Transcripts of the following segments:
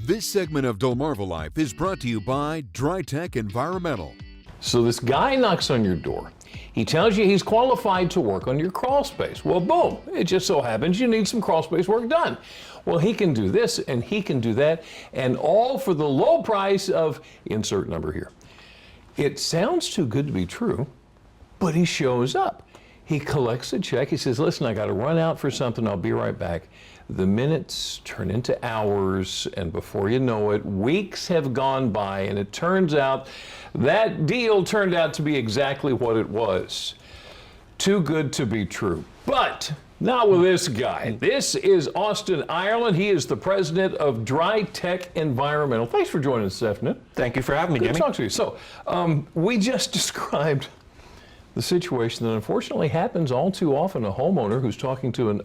This segment of Delmarva Life is brought to you by Dry-Tek Environmental. So this guy knocks on your door. He tells you he's qualified to work on your crawl space. Well, boom, it just so happens you need some crawl space work done. Well, he can do this and he can do that, and all for the low price of insert number here. It sounds too good to be true, but he shows up. He collects a check. He says, listen, I got to run out for something. I'll be right back. The minutes turn into hours, and before you know it, weeks have gone by, and it turns out that deal turned out to be exactly what it was. Too good to be true. But not with this guy. This is Austin Ireland. He is the president of Dry-Tek Environmental. Thanks for joining us this afternoon. Thank you for having me, Jimmy. Good to talk to you. So, we just described the situation that unfortunately happens all too often. A homeowner who's talking to an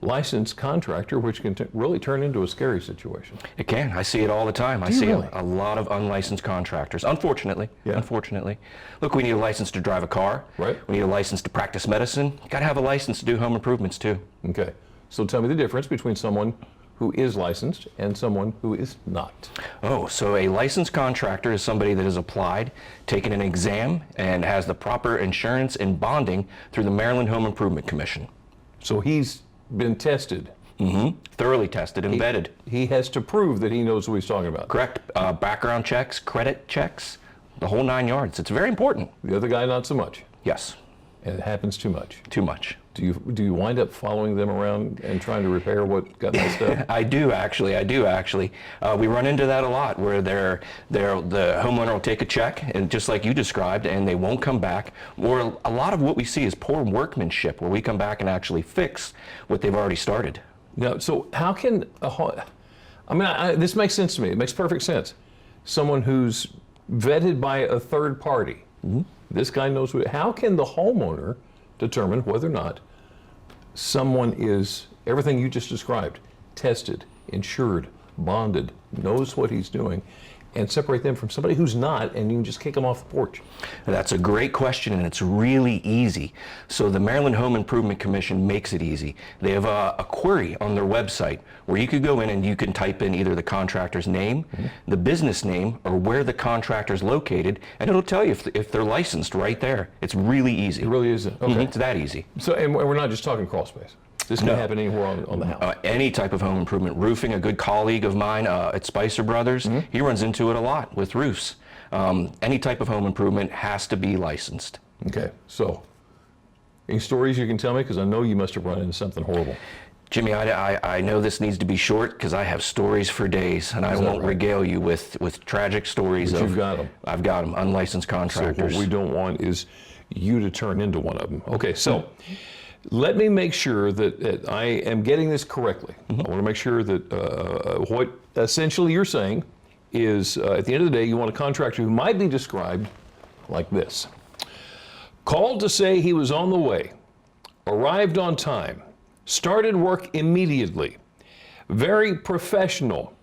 unlicensed contractor, which can really turn into a scary situation. It can. I see it all the time. I see really? a lot of unlicensed contractors, unfortunately. Yeah. Unfortunately. Look, we need a license to drive a car. Right. We need a license to practice medicine. You got to have a license to do home improvements, too. Okay. So tell me the difference between someone who is licensed and someone who is not. Oh, so a licensed contractor is somebody that has applied, taken an exam, and has the proper insurance and bonding through the Maryland Home Improvement Commission. So he's been tested. Mm-hmm. Thoroughly tested and vetted. He has to prove that he knows what he's talking about. Correct. Background checks, credit checks, the whole 9 yards. It's very important. The other guy, not so much. Yes. And it happens too much. Too much. Do you wind up following them around and trying to repair what got messed up? I do actually. We run into that a lot, where the homeowner will take a check, and just like you described, and they won't come back. Or a lot of what we see is poor workmanship, where we come back and actually fix what they've already started. Now, so how can this makes sense to me. It makes perfect sense. Someone who's vetted by a third party. Mm-hmm. This guy knows how can the homeowner determine whether or not someone is everything you just described, tested, insured, bonded, knows what he's doing, and separate them from somebody who's not, and you can just kick them off the porch? That's a great question, and it's really easy. So the Maryland Home Improvement Commission makes it easy. They have a query on their website where you could go in and you can type in either the contractor's name, mm-hmm. the business name, or where the contractor's located, and it'll tell you if they're licensed right there. It's really easy. It really is. Okay. Mm-hmm. It's that easy. So, and we're not just talking crawl space. This can happen anywhere on the house. Any type of home improvement. Roofing, a good colleague of mine at Spicer Brothers, mm-hmm. he runs into it a lot with roofs. Any type of home improvement has to be licensed. Okay, so any stories you can tell me? Because I know you must have run into something horrible. Jimmy, I know this needs to be short because I have stories for days, and I won't regale you with tragic stories. But you've got them. I've got them, unlicensed contractors. So what we don't want is you to turn into one of them. Okay, so let me make sure that I am getting this correctly. Mm-hmm. I want to make sure that what essentially you're saying is at the end of the day, you want a contractor who might be described like this. Called to say he was on the way, arrived on time, started work immediately, very professional,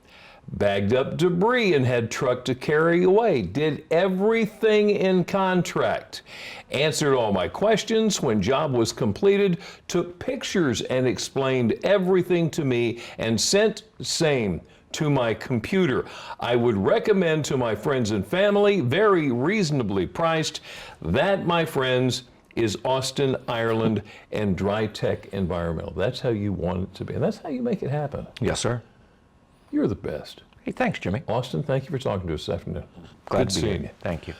bagged up debris and had truck to carry away, did everything in contract, answered all my questions when job was completed, took pictures and explained everything to me, and sent same to my computer. I would recommend to my friends and family, very reasonably priced. That, my friends, is Austin Ireland and Dry-Tek Environmental. That's how you want it to be, and that's how you make it happen. Yes, sir. You're the best. Hey, thanks, Jimmy. Austin, thank you for talking to us this afternoon. Glad Good to be seeing here. you. Thank you.